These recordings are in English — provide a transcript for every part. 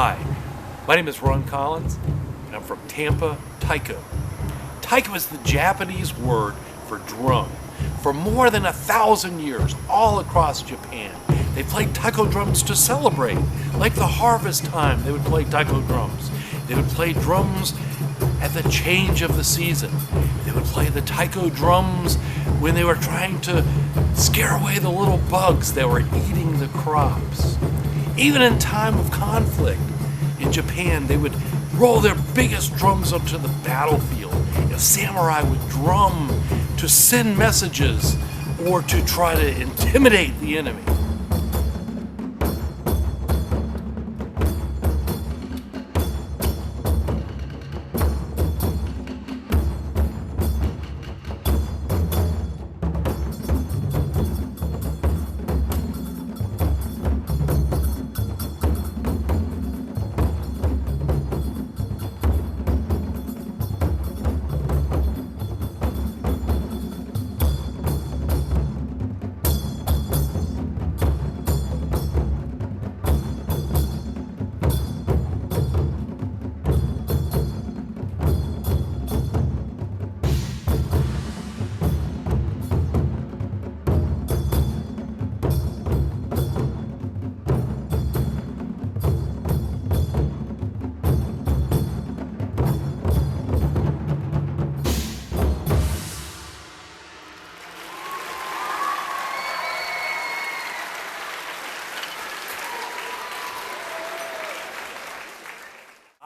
Hi, my name is Ron Collins, and I'm from Tampa, Taiko. Taiko is the Japanese word for drum. For more than 1,000 years, all across Japan, they played taiko drums to celebrate. Like the harvest time, they would play taiko drums. They would play drums at the change of the season. They would play the taiko drums when they were trying to scare away the little bugs that were eating the crops. Even in time of conflict in Japan, they would roll their biggest drums onto the battlefield. A samurai would drum to send messages or to try to intimidate the enemy.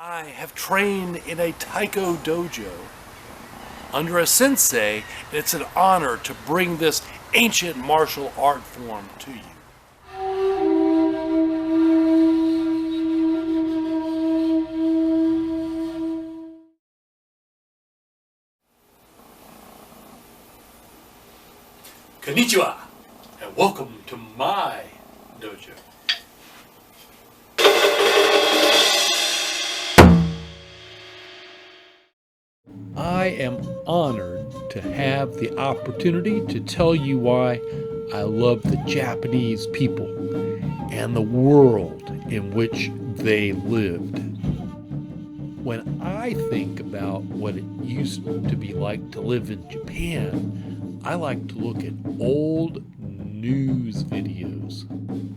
I have trained in a Taiko dojo under a sensei, and it's an honor to bring this ancient martial art form to you. Konnichiwa, and welcome to my dojo. I am honored to have the opportunity to tell you why I love the Japanese people and the world in which they lived. When I think about what it used to be like to live in Japan, I like to look at old news videos.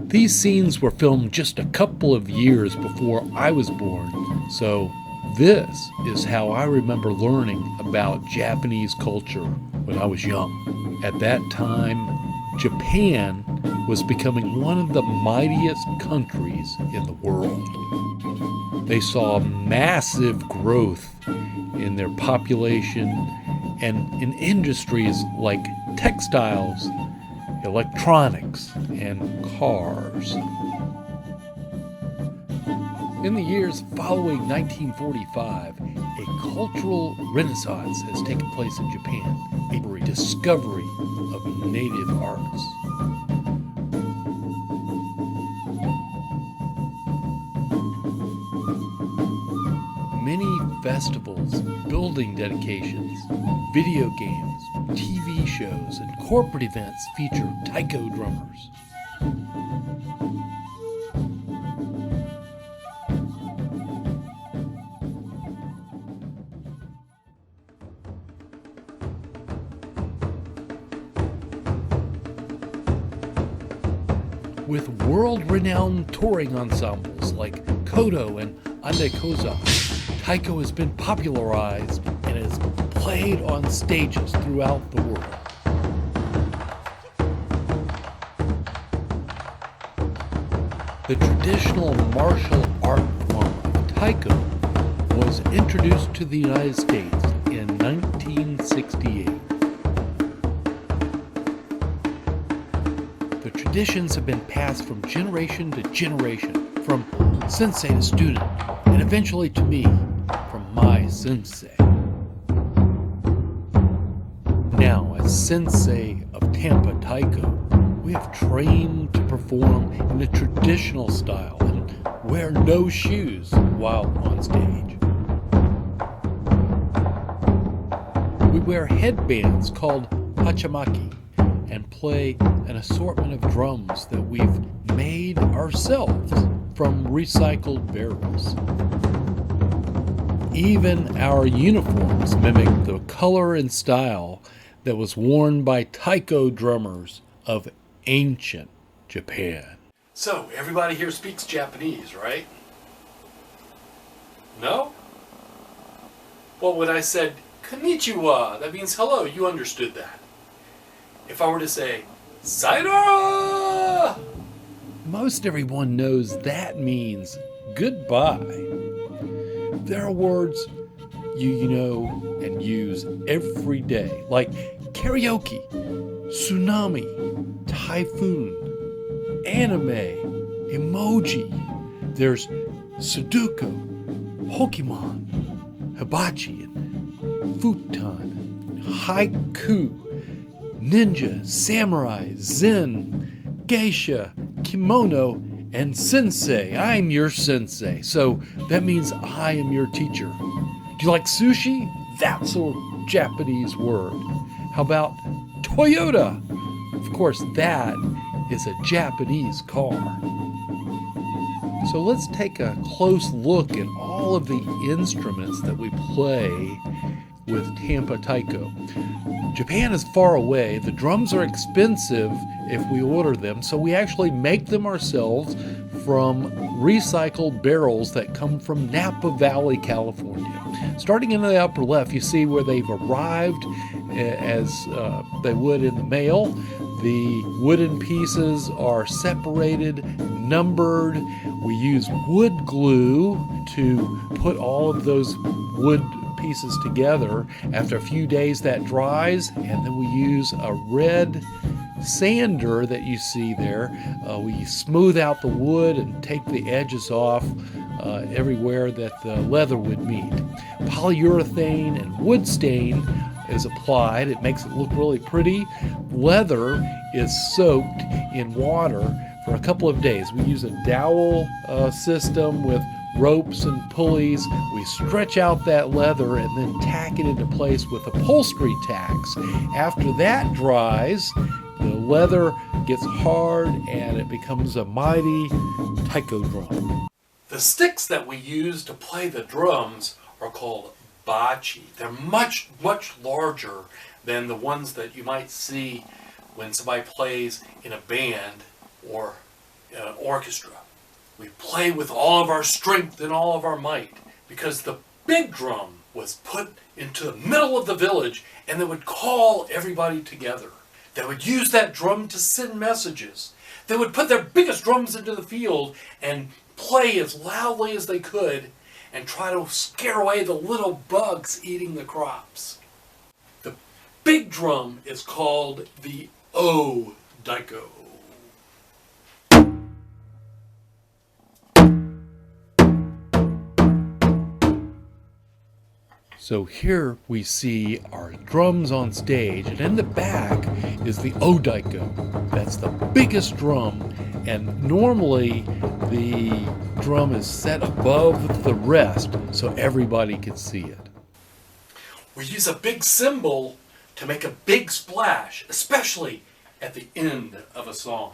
These scenes were filmed just a couple of years before I was born, so this is how I remember learning about Japanese culture when I was young. At that time, Japan was becoming one of the mightiest countries in the world. They saw massive growth in their population and in industries like textiles, electronics, and cars. In the years following 1945, a cultural renaissance has taken place in Japan, a rediscovery of native arts. Many festivals, building dedications, video games, TV shows, and corporate events feature taiko drummers. With world-renowned touring ensembles like Coto and Koza, taiko has been popularized and is played on stages throughout the world. The traditional martial art form of taiko was introduced to the United States in 1968. The traditions have been passed from generation to generation, from sensei to student, and eventually to me, from my sensei. Now, as sensei of Tampa Taiko, we have trained to perform in the traditional style and wear no shoes while on stage. We wear headbands called hachamaki, and play an assortment of drums that we've made ourselves from recycled barrels. Even our uniforms mimic the color and style that was worn by Taiko drummers of ancient Japan. So, everybody here speaks Japanese, right? No? Well, when I said konnichiwa, that means hello, you understood that. If I were to say sayonara, most everyone knows that means goodbye. There are words you know and use every day, like karaoke, tsunami, typhoon, anime, emoji. There's Sudoku, Pokemon, Hibachi, and Futon, Haiku, Ninja, Samurai, Zen, Geisha, Kimono, and Sensei. I'm your sensei, so that means I am your teacher. Do you like sushi? That's a Japanese word. How about Toyota? Of course, that is a Japanese car. So let's take a close look at all of the instruments that we play with Tampa Taiko. Japan is far away. The drums are expensive if we order them, so we actually make them ourselves from recycled barrels that come from Napa Valley, California. Starting in the upper left, you see where they've arrived as they would in the mail. The wooden pieces are separated, numbered. We use wood glue to put all of those wood pieces together. After a few days that dries, and then we use a red sander that you see there. We smooth out the wood and take the edges off everywhere that the leather would meet. Polyurethane and wood stain is applied. It makes it look really pretty. Leather is soaked in water for a couple of days. We use a dowel system with ropes and pulleys. We stretch out that leather and then tack it into place with upholstery tacks. After that dries, the leather gets hard and it becomes a mighty taiko drum. The sticks that we use to play the drums are called bachi. They're much, much larger than the ones that you might see when somebody plays in a band or an orchestra. We play with all of our strength and all of our might because the big drum was put into the middle of the village and they would call everybody together. They would use that drum to send messages. They would put their biggest drums into the field and play as loudly as they could and try to scare away the little bugs eating the crops. The big drum is called the O-daiko. So here we see our drums on stage, and in the back is the O-daiko. That's the biggest drum, and normally the drum is set above the rest so everybody can see it. We use a big cymbal to make a big splash, especially at the end of a song.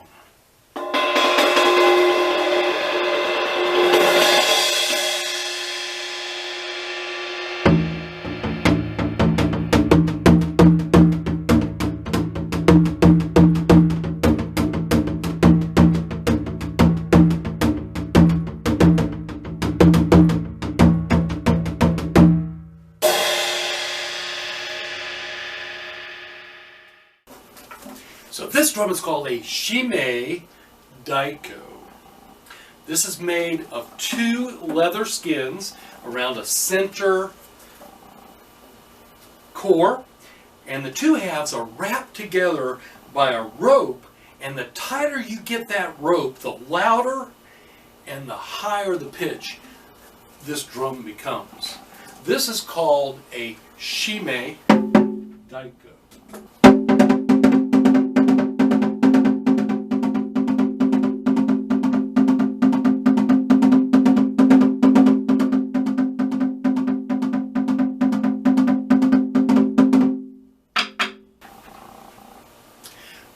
So this drum is called a shime daiko. This is made of 2 leather skins around a center core, and the 2 halves are wrapped together by a rope, and the tighter you get that rope, the louder and the higher the pitch this drum becomes. This is called a shime daiko.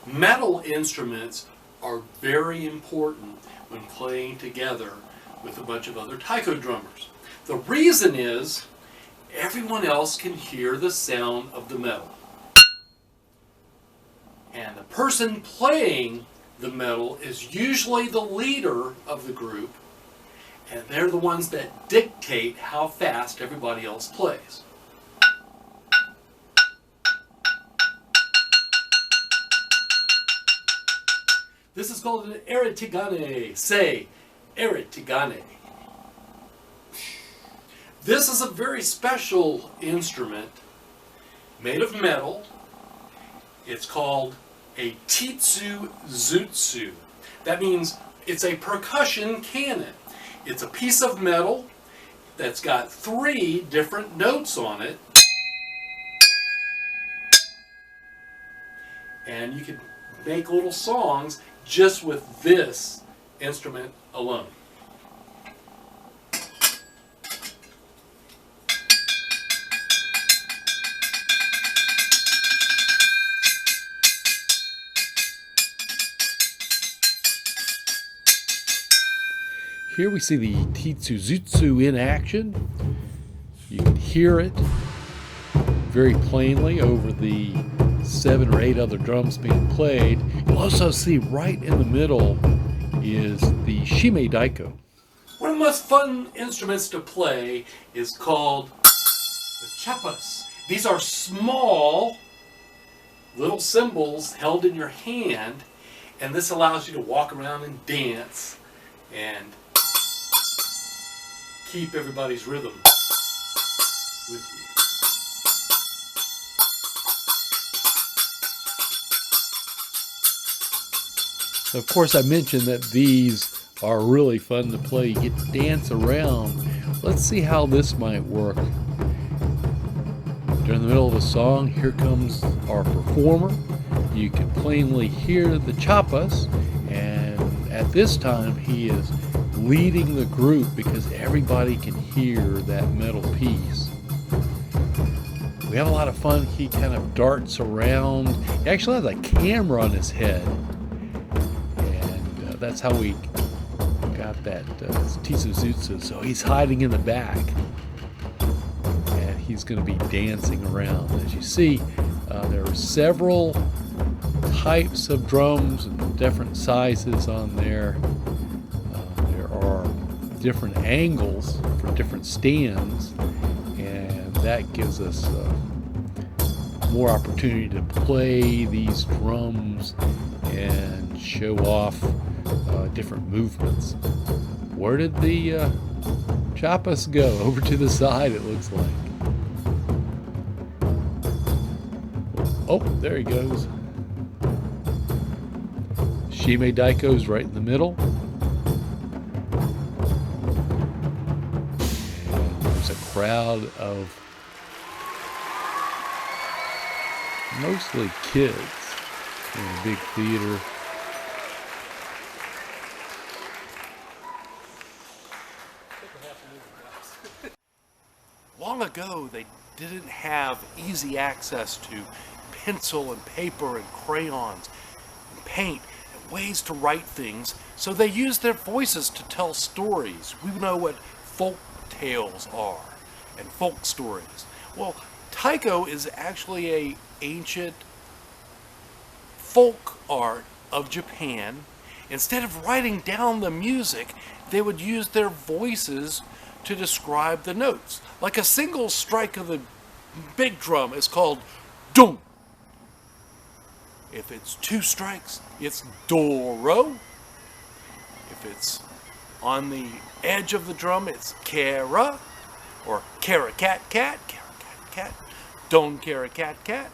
Metal instruments are very important when playing together with a bunch of other taiko drummers. The reason is everyone else can hear the sound of the metal. And the person playing the metal is usually the leader of the group, and they're the ones that dictate how fast everybody else plays. This is called an eritigane. Say, eritigane. This is a very special instrument made of metal. It's called a titsu zutsu. That means it's a percussion cannon. It's a piece of metal that's got 3 different notes on it. And you can make little songs just with this instrument alone. Here we see the titsuzutsu in action. You can hear it very plainly over the 7 or 8 other drums being played. You'll also see right in the middle is the shime daiko. One of the most fun instruments to play is called the chapas. These are small little cymbals held in your hand, and this allows you to walk around and dance and keep everybody's rhythm with you. So of course I mentioned that these are really fun to play. You get to dance around. Let's see how this might work. During the middle of a song, here comes our performer. You can plainly hear the chapas, and at this time he is leading the group because everybody can hear that metal piece. We have a lot of fun. He kind of darts around. He actually has a camera on his head, and that's how we got that titsuzutsu. So he's hiding in the back, and he's going to be dancing around. As you see, there are several types of drums and different sizes on there. Different angles for different stands, and that gives us more opportunity to play these drums and show off different movements. Where did the chapas go? Over to the side, it looks like. Oh, there he goes. Shime daiko's right in the middle. Crowd of mostly kids in a big theater. Long ago, they didn't have easy access to pencil and paper and crayons and paint and ways to write things, so they used their voices to tell stories. We know what folk tales are and folk stories. Well, taiko is actually a ancient folk art of Japan. Instead of writing down the music, they would use their voices to describe the notes. Like a single strike of the big drum is called dum. If it's 2 strikes, it's doro. If it's on the edge of the drum, it's kara. Or kara cat cat, kara cat cat, don kara cat cat.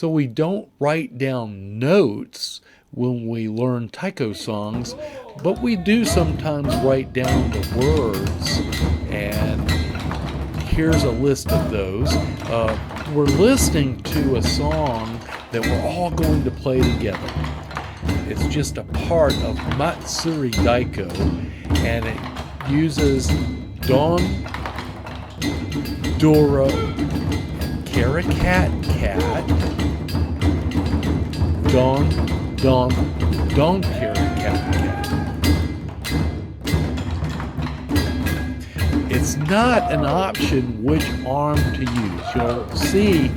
So we don't write down notes when we learn Taiko songs, but we do sometimes write down the words. And here's a list of those. We're listening to a song that we're all going to play together. It's just a part of Matsuri Daiko, and it uses Don, Doro, Karakat Cat, Don, Karakat Cat. It's not an option which arm to use. You'll see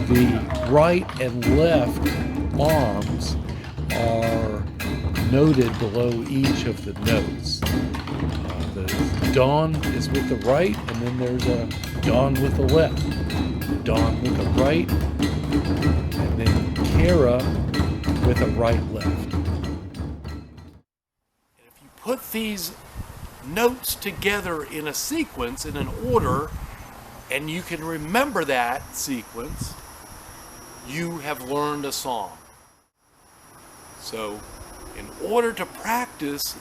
the right and left arms are noted below each of the notes. The Don is with the right, and then there's a Don with the left. Don with the right, and then Kara with a right left. If you put these notes together in a sequence, in an order, and you can remember that sequence, you have learned a song. So, in order to practice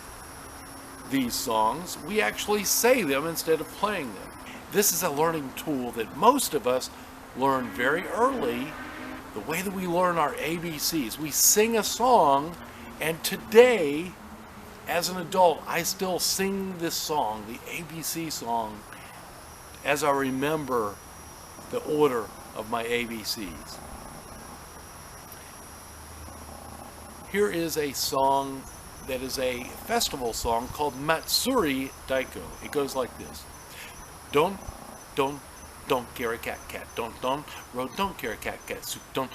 these songs, we actually say them instead of playing them. This is a learning tool that most of us learn very early, the way that we learn our ABCs. We sing a song, and today, as an adult, I still sing this song, the ABC song, as I remember the order of my ABCs. Here is a song that is a festival song called Matsuri Daiko. It goes like this. Don't carry cat, don't, road, don't carry cat, soup, don't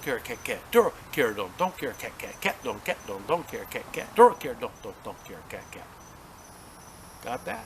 carry cat, duro, carry, don't carry cat, don't carry cat, duro, carry, don't carry cat. Got that?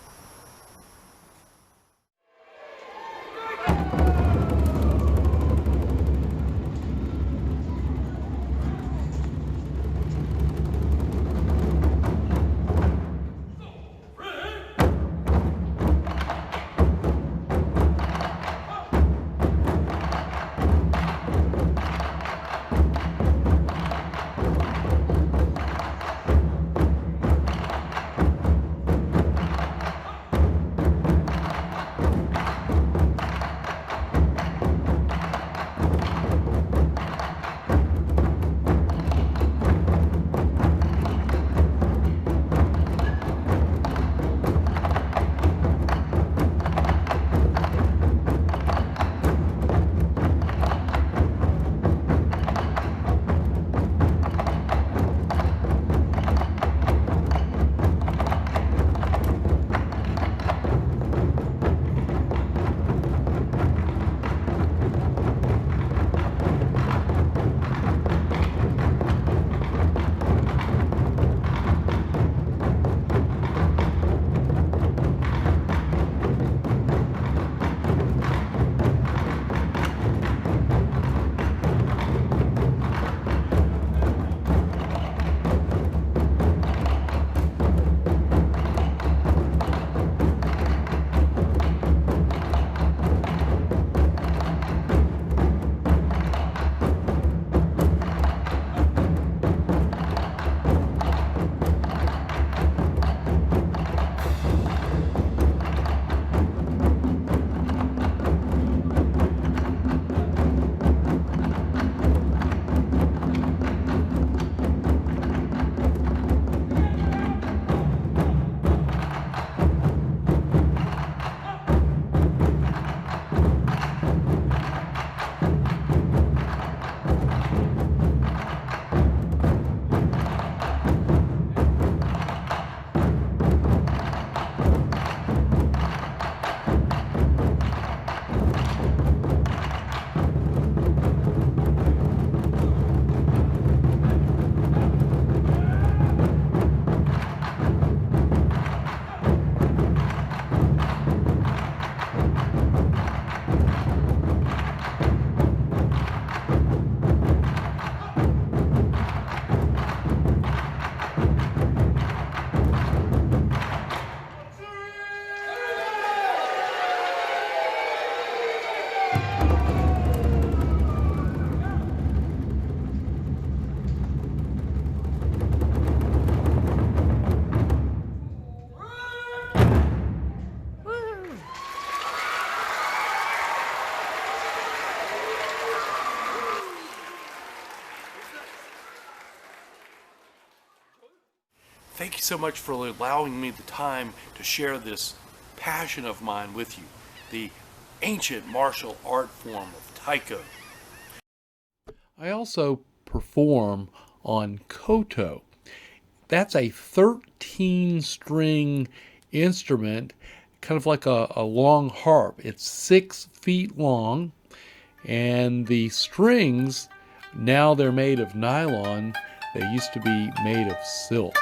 Thank you so much for allowing me the time to share this passion of mine with you, the ancient martial art form of Taiko. I also perform on Coto. That's a 13-string instrument, kind of like a long harp. It's 6 feet long, and the strings, now they're made of nylon. They used to be made of silk.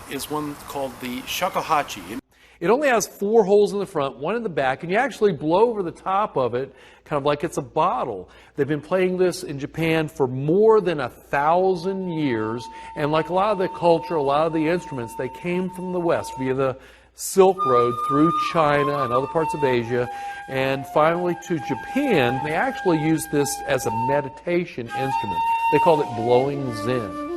Is one called the Shakahachi. It only has 4 holes in the front, 1 in the back, and you actually blow over the top of it, kind of like it's a bottle. They've been playing this in Japan for more than 1,000 years, and like a lot of the culture, a lot of the instruments, they came from the West via the Silk Road through China and other parts of Asia, and finally to Japan. They actually use this as a meditation instrument. They called it blowing Zen.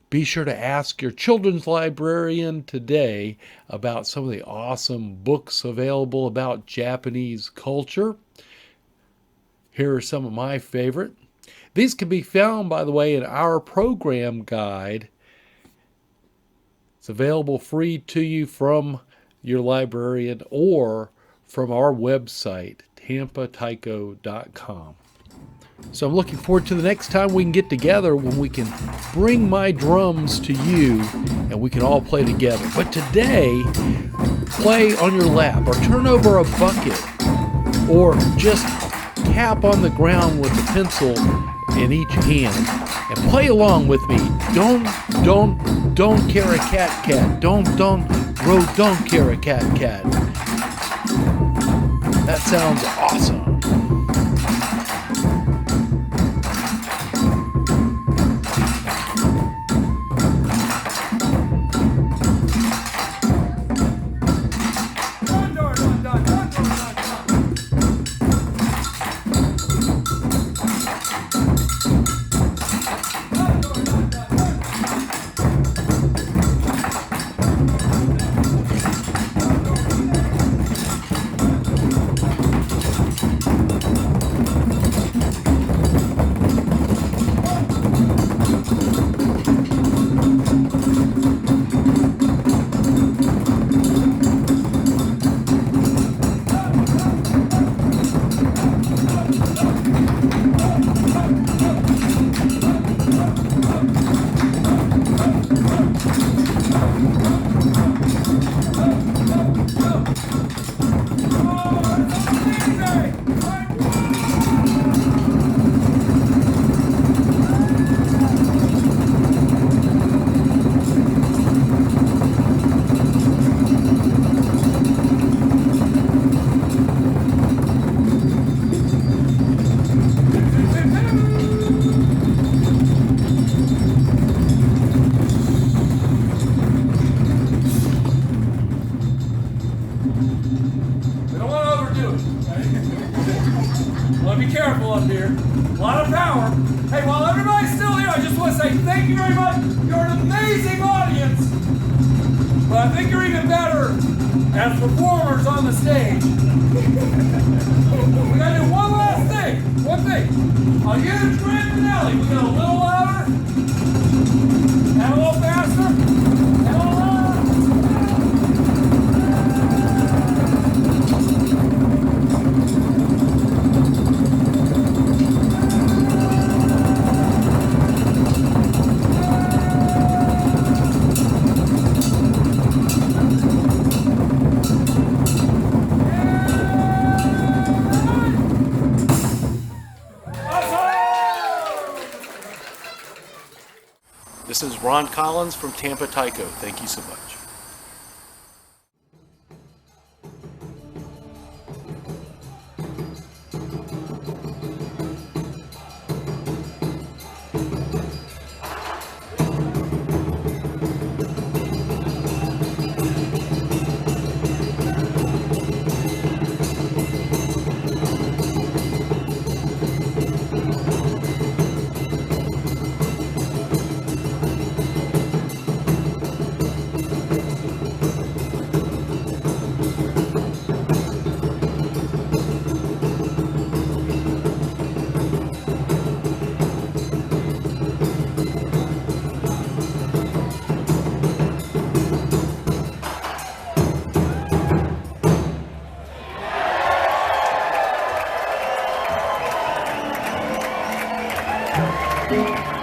Be sure to ask your children's librarian today about some of the awesome books available about Japanese culture. Here are some of my favorite. These can be found, by the way, in our program guide. It's available free to you from your librarian or from our website, tampataiko.com. So I'm looking forward to the next time we can get together when we can bring my drums to you and we can all play together. But today, play on your lap or turn over a bucket or just tap on the ground with a pencil in each hand and play along with me. Don't carry cat. Don't carry cat. That sounds awesome. We don't want to overdo it. Want to be careful up here. A lot of power. Hey, while everybody's still here, I just want to say thank you very much. You're an amazing audience. But I think you're even better as performers on the stage. We got to do one last thing. One thing. On huge grand finale, we go a little louder, and a little faster, and a little louder. This is Ron Collins from Tampa, Taiko. Thank you so much. Thank you.